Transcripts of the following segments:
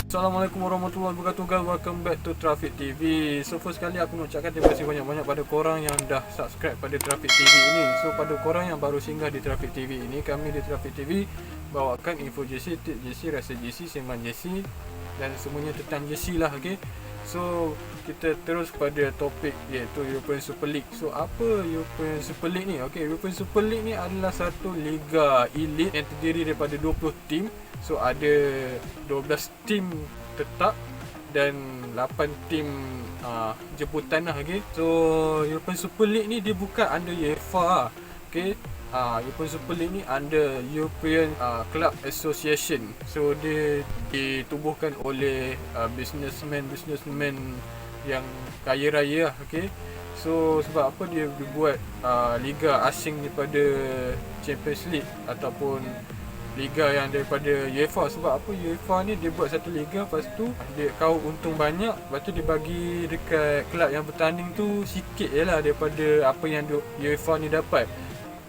Assalamualaikum warahmatullahi wabarakatuh guys. Welcome back to Traffic TV. So first kali aku nak ucapkan terima kasih banyak-banyak pada korang yang dah subscribe pada Traffic TV ini. So pada korang yang baru singgah di Traffic TV ini, kami di Traffic TV bawakan info JC, tip JC, rasa JC, sembang JC dan semuanya tentang JC lah, okay. So kita terus pada topik iaitu European Super League. So apa European Super League ni? Okay, European Super League ni adalah satu liga elite yang terdiri daripada 20 tim. So ada 12 tim tetap dan 8 tim jemputan lah, okay. So European Super League ni dia bukan under UEFA, okay. European Super League ni under European Club Association. So dia ditubuhkan oleh businessman yang kaya raya lah, okay. So sebab apa dia dibuat liga asing daripada Champions League ataupun liga yang daripada UEFA? Sebab apa UEFA ni dia buat satu liga, lepas tu dia kau untung banyak, lepas tu dia bagi dekat kelab yang bertanding tu sikit je lah daripada apa yang UEFA ni dapat.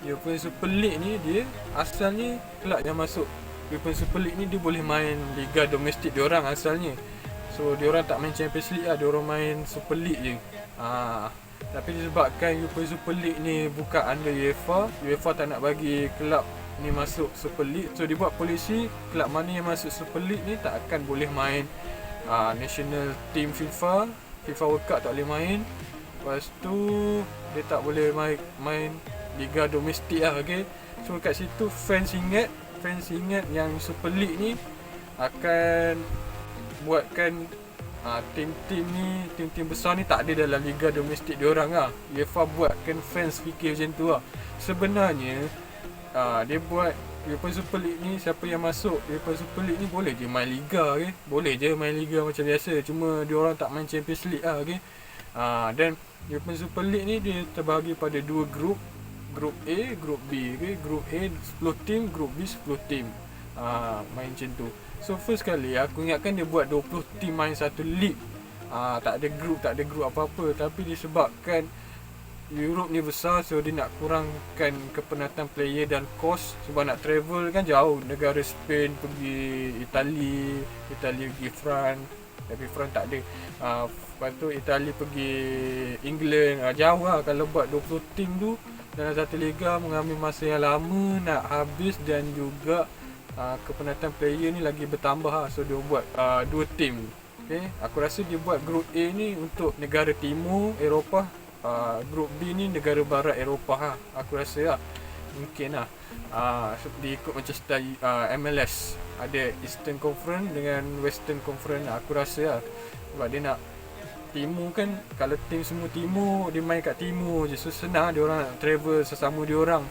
European Super League ni dia asalnya kelab yang masuk European Super League ni dia boleh main liga domestik diorang asalnya. So diorang tak main Champions League lah, diorang main Super League je. Tapi disebabkan European Super League ni bukan under UEFA tak nak bagi kelab ni masuk Super League. So dibuat polisi, kelab mana yang masuk Super League ni tak akan boleh main national team FIFA World Cup tak boleh main. Lepas tu dia tak boleh main liga domestik lah, okay. So kat situ fans ingat yang Super League ni akan buatkan tim-tim besar ni tak ada dalam liga domestik diorang lah. UEFA buatkan fans fikir macam tu lah. Sebenarnya dia buat European Super League ni, siapa yang masuk European Super League ni boleh je main liga, okay? Boleh je main liga macam biasa, cuma diorang tak main Champions League lah, okay? Dan European Super League ni dia terbahagi pada dua grup A, grup B, okay? Grup A 10 tim, grup B 10 tim, main macam tu. So first kali aku ingatkan dia buat 20 tim main satu league, tak ada grup apa-apa. Tapi disebabkan Europe ni besar, so dia nak kurangkan kepenatan player dan kos. Sebab nak travel kan jauh, negara Spain pergi Itali pergi France, tapi France tak ada. Lepas tu Itali pergi England, jauh lah. Kalau buat 20 tim tu dalam satu liga mengambil masa yang lama nak habis, dan juga kepenatan player ni lagi bertambah lah. So dia buat 2 tim, okay. Aku rasa dia buat grup A ni untuk negara timur Eropah, grup B ni negara barat Eropah lah. Aku rasa lah mungkin lah diikut macam style MLS, ada Eastern Conference dengan Western Conference lah. Aku rasa lah sebab dia nak timur kan, kalau tim semua timur dia main kat timur je, so senang dia orang nak travel sesama dia orang.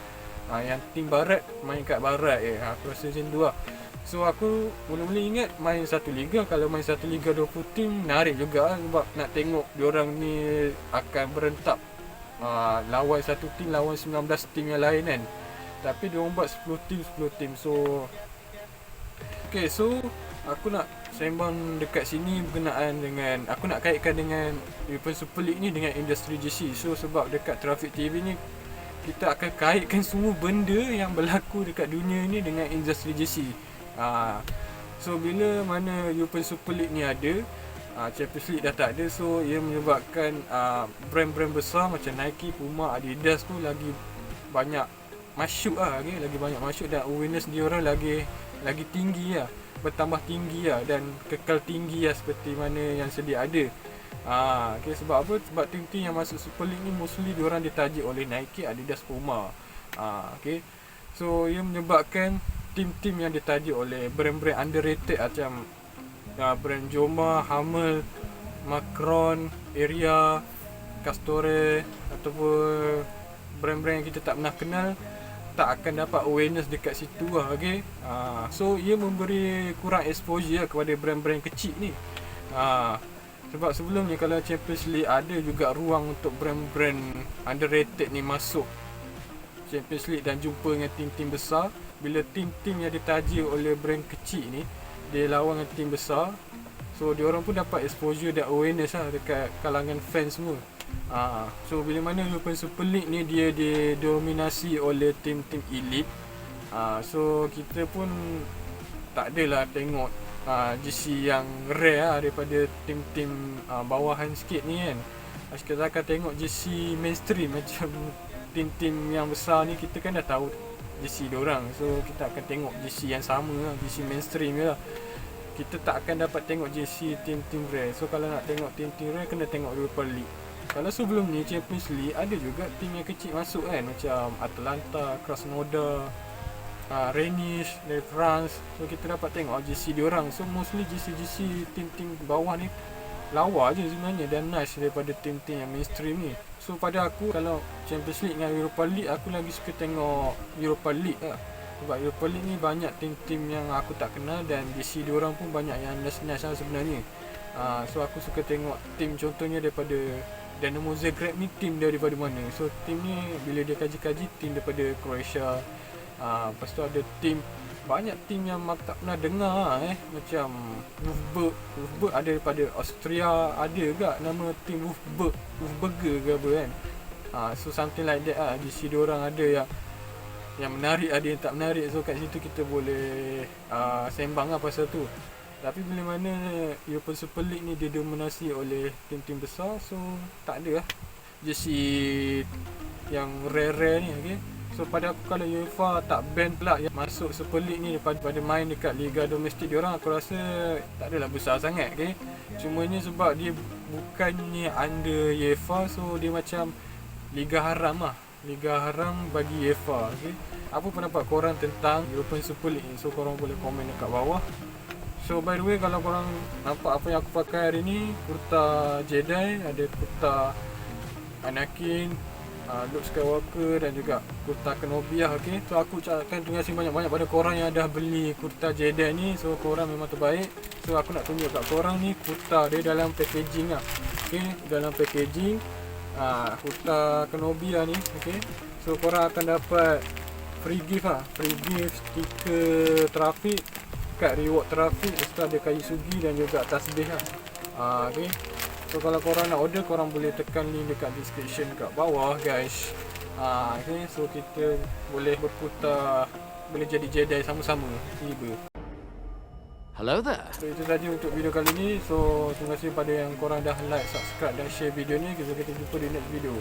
Yang tim barat main kat barat je. Aku rasa macam tu lah. So aku mula-mula ingat main satu liga, kalau main satu liga 20 tim menarik juga lah, sebab nak tengok diorang ni akan berentak lawan satu tim lawan 19 tim yang lain kan. Tapi diorang buat 10 tim. So okay, so aku nak sembang dekat sini berkenaan dengan, aku nak kaitkan dengan European Super League ni dengan industri JC. So sebab dekat Traffic TV ni kita akan kaitkan semua benda yang berlaku dekat dunia ni dengan industri JC. So bila mana European Super League ni ada, Champions League dah tak ada, so ia menyebabkan brand-brand besar macam Nike, Puma, Adidas tu lagi banyak masuk lah, okay? Lagi banyak masuk dan awareness dia orang lagi tinggi lah, bertambah tinggi lah, dan kekal tinggi lah seperti mana yang sedia ada. Okay, sebab apa? Sebab tim-tim yang masuk Super League ni mostly diorang ditajuk oleh Nike, Adidas, Puma. Okay, so ia menyebabkan tim-tim yang ditajuk oleh brand-brand underrated macam brand Joma, Hummel, Macron, Area, Castore ataupun brand-brand yang kita tak pernah kenal tak akan dapat awareness dekat situ lah, okay? So ia memberi kurang exposure kepada brand-brand kecil ni. Sebab sebelum ni kalau Champions League ada juga ruang untuk brand-brand underrated ni masuk Champions League dan jumpa dengan tim-tim besar. Bila tim-tim yang ditaja oleh brand kecil ni dia lawan dengan tim besar, so diorang pun dapat exposure dan awareness lah dekat kalangan fans semua. So bila mana European Super League ni dia didominasi oleh tim-tim elite, so kita pun tak adalah tengok GC yang rare lah daripada tim-tim bawahan sikit ni kan. Kita akan tengok GC mainstream macam tim-tim yang besar ni, kita kan dah tahu GC diorang. So kita akan tengok GC yang sama lah, GC mainstream je lah. Kita tak akan dapat tengok GC tim-tim rare. So kalau nak tengok tim-tim rare, kena tengok Europa League. Kalau sebelum ni Champions League, ada juga tim yang kecil masuk kan, macam Atalanta, Krasnodar, Rennes dari France. So kita dapat tengok GC diorang. So mostly GC tim-tim bawah ni lawa je sebenarnya dan nice daripada tim-tim yang mainstream ni. So pada aku, kalau Champions League dengan Europa League, aku lagi suka tengok Europa League lah. Sebab Europa League ni banyak tim-tim yang aku tak kenal dan GC diorang pun banyak yang nice-nice lah sebenarnya. So aku suka tengok tim, contohnya daripada Dinamo Zagreb ni, tim daripada mana. So tim ni bila dia kaji-kaji, tim daripada Croatia. Lepas tu ada tim, banyak tim yang aku tak pernah dengar macam Wolfsburg ada daripada Austria, ada juga nama tim Wolfsburger ke apa kan. So something like that lah. GC diorang ada yang menarik, ada yang tak menarik. So kat situ kita boleh sembang lah pasal tu. Tapi bila mana European Super League ni dia dominasi oleh tim-tim besar, so tak ada lah GC yang rare-rare ni, okay. So pada aku, kalau UEFA tak ban pula yang masuk Super League ni daripada main dekat liga domestik diorang, aku rasa tak adalah besar sangat, okay. Cumanya sebab dia bukannya under UEFA, so dia macam liga haram lah, liga haram bagi UEFA, okay. Apa pendapat korang tentang European Super League ni? So korang boleh komen dekat bawah. So by the way, kalau korang nampak apa yang aku pakai hari ni, kurta Jedi, ada kurta Anakin, Luke Skywalker dan juga kurta Kenobi lah, okay. So aku ucapkan terima kasih banyak-banyak pada korang yang dah beli kurta Jedi ni. So korang memang terbaik. So aku nak tunjuk kat korang ni kurta dia dalam packaging lah, okay. Dalam packaging kurta Kenobi lah ni, okay. So korang akan dapat free gift lah, free gift stiker trafik, kad reward trafik, lepas tu ada kayu sugi dan juga tasbih lah, okay. So kalau korang nak order, korang boleh tekan link dekat description kat bawah guys. Okay, so kita boleh berputar, boleh jadi Jedi sama-sama, tiba. Hello there. So itu saja untuk video kali ni. So terima kasih pada yang korang dah like, subscribe dan share video ni. Kita jumpa di next video.